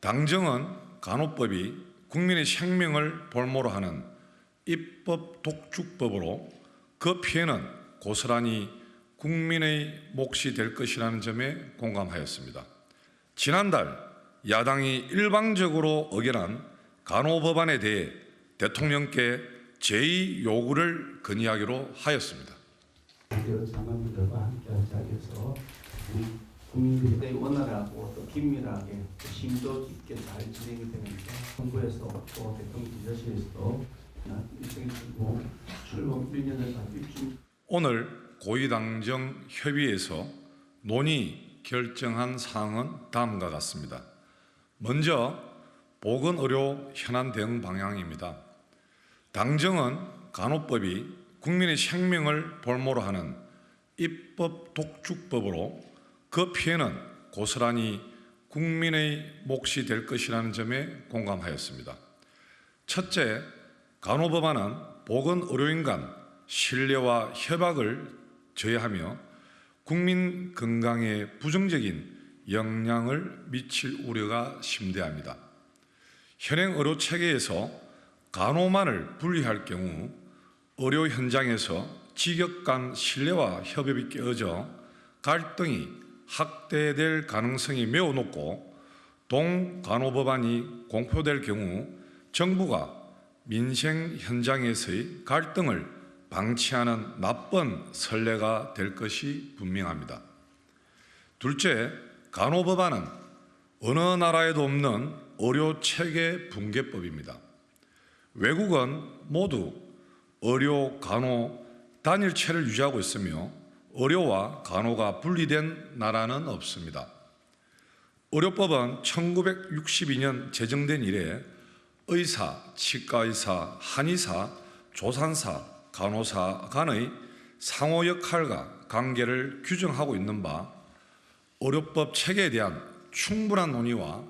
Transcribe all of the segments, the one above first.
당정은 간호법이 국민의 생명을 볼모로 하는 입법 독주법으로 그 피해는 고스란히 국민의 몫이 될 것이라는 점에 공감하였습니다. 지난달 야당이 일방적으로 의결한 간호법안에 대해 대통령께 제의 요구를 건의하기로 하였습니다. 장관님들과 함께한 자리에서 국민들의 원활하고 또 긴밀하게 심도 깊게 잘 진행이 되면서 정부에서 또 대통령 비서실에서도 일정이 되고 출범 1년을 일주. 오늘 고위당정 협의회에서 논의 결정한 사항은 다음과 같습니다. 먼저 보건의료 현안 대응 방향입니다. 당정은 간호법이 국민의 생명을 볼모로 하는 입법 독주법으로 그 피해는 고스란히 국민의 몫이 될 것이라는 점에 공감하였습니다. 첫째, 간호법안은 보건의료인 간 신뢰와 협약을 저해하며 국민 건강에 부정적인 영향을 미칠 우려가 심대합니다. 현행 의료 체계에서 간호만을 분리할 경우 의료 현장에서 직역 간 신뢰와 협업이 깨어져 갈등이 확대될 가능성이 매우 높고 동간호법안이 공표될 경우 정부가 민생 현장에서의 갈등을 방치하는 나쁜 선례가 될 것이 분명합니다. 둘째, 간호법안은 어느 나라에도 없는 의료체계 붕괴법입니다. 외국은 모두 의료, 간호, 단일체를 유지하고 있으며 의료와 간호가 분리된 나라는 없습니다. 의료법은 1962년 제정된 이래 의사, 치과의사, 한의사, 조산사, 간호사 간의 상호 역할과 관계를 규정하고 있는 바 의료법 체계에 대한 충분한 논의와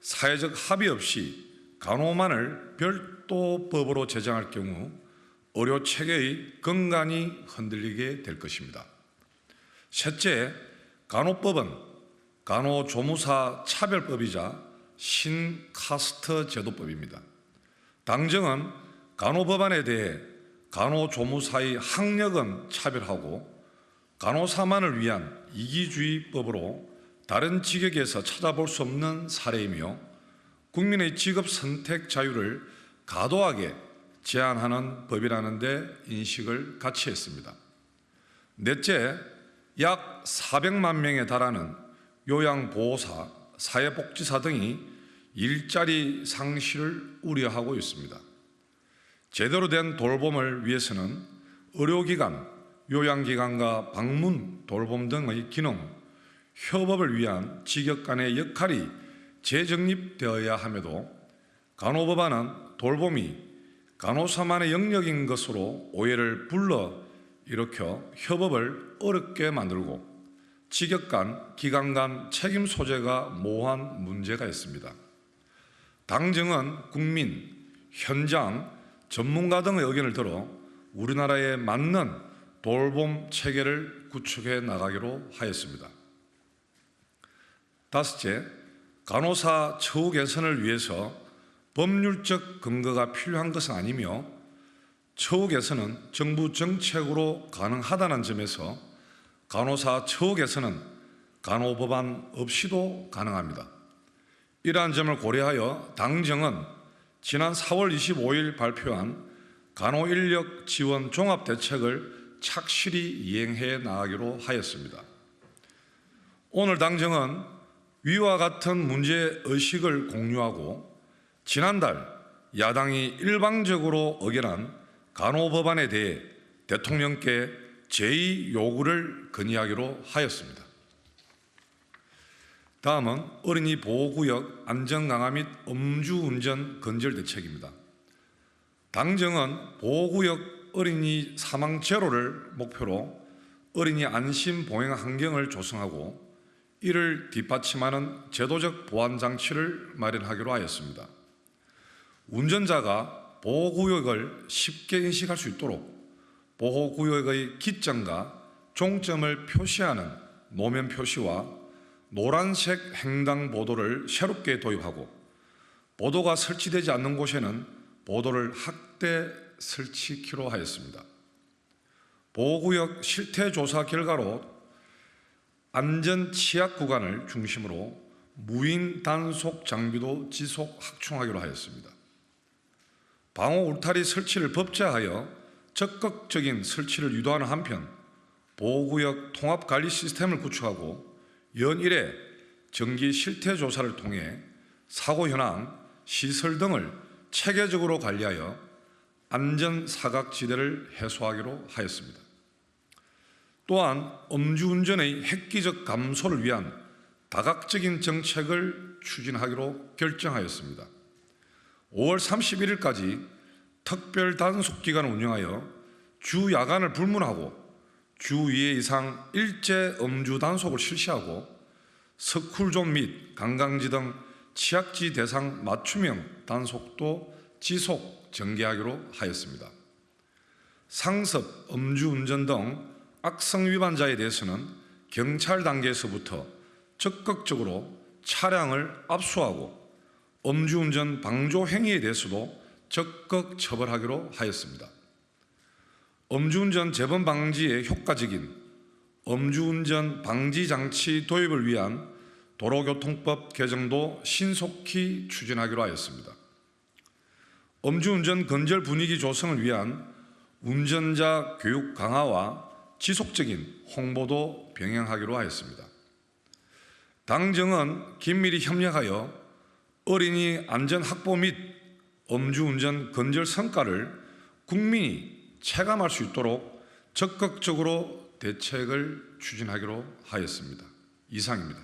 사회적 합의 없이 간호만을 별도법으로 제정할 경우 의료 체계의根幹이 흔들리게 될 것입니다. 셋째, 간호법은 간호조무사 차별법이자 신카스트 제도법입니다. 당정은 간호법안에 대해 간호조무사의 학력은 차별하고 간호사만을 위한 이기주의법으로 다른 직역에서 찾아볼 수 없는 사례이며 국민의 직업 선택 자유를 과도하게 제한하는 법이라는 데 인식을 같이 했습니다. 넷째, 약 400만 명에 달하는 요양보호사, 사회복지사 등이 일자리 상실을 우려하고 있습니다. 제대로 된 돌봄을 위해서는 의료기관, 요양기관과 방문 돌봄 등의 기능, 협업을 위한 직역 간의 역할이 재정립되어야 함에도 간호법안은 돌봄이 간호사만의 영역인 것으로 오해를 불러일으켜 협업을 어렵게 만들고 직역 간, 기관 간 책임 소재가 모호한 문제가 있습니다. 당정은 국민, 현장, 전문가 등의 의견을 들어 우리나라에 맞는 돌봄 체계를 구축해 나가기로 하였습니다. 다섯째, 간호사 처우 개선을 위해서 법률적 근거가 필요한 것은 아니며 처우 개선은 정부 정책으로 가능하다는 점에서 간호사 처우 개선은 간호법안 없이도 가능합니다. 이러한 점을 고려하여 당정은 지난 4월 25일 발표한 간호인력 지원 종합대책을 착실히 이행해 나가기로 하였습니다. 오늘 당정은 위와 같은 문제의식을 공유하고 지난달 야당이 일방적으로 의결한 간호법안에 대해 대통령께 제의 요구를 건의하기로 하였습니다. 다음은 어린이 보호구역 안전강화 및 음주운전 근절 대책입니다. 당정은 보호구역 어린이 사망 제로를 목표로 어린이 안심 보행 환경을 조성하고 이를 뒷받침하는 제도적 보완 장치를 마련하기로 하였습니다. 운전자가 보호구역을 쉽게 인식할 수 있도록 보호구역의 기점과 종점을 표시하는 노면 표시와 노란색 횡단보도를 새롭게 도입하고 보도가 설치되지 않는 곳에는 보도를 확대 설치키로 하였습니다. 보호구역 실태조사 결과로 안전 취약 구간을 중심으로 무인 단속 장비도 지속 확충하기로 하였습니다. 방호 울타리 설치를 법제하여 적극적인 설치를 유도하는 한편 보호구역 통합관리 시스템을 구축하고 연일에 정기 실태조사를 통해 사고 현황, 시설 등을 체계적으로 관리하여 안전사각지대를 해소하기로 하였습니다. 또한 음주운전의 획기적 감소를 위한 다각적인 정책을 추진하기로 결정하였습니다. 5월 31일까지 특별 단속기간을 운영하여 주 야간을 불문하고 주 2회 이상 일제 음주 단속을 실시하고 스쿨존 및 관광지 등 취약지 대상 맞춤형 단속도 지속 전개하기로 하였습니다. 상습, 음주운전 등 악성 위반자에 대해서는 경찰 단계에서부터 적극적으로 차량을 압수하고 음주운전 방조 행위에 대해서도 적극 처벌하기로 하였습니다. 음주운전 재범 방지에 효과적인 음주운전 방지 장치 도입을 위한 도로교통법 개정도 신속히 추진하기로 하였습니다. 음주운전 건절 분위기 조성을 위한 운전자 교육 강화와 지속적인 홍보도 병행하기로 하였습니다. 당정은 긴밀히 협력하여 어린이 안전 확보 및 음주운전 건절 성과를 국민이 체감할 수 있도록 적극적으로 대책을 추진하기로 하였습니다. 이상입니다.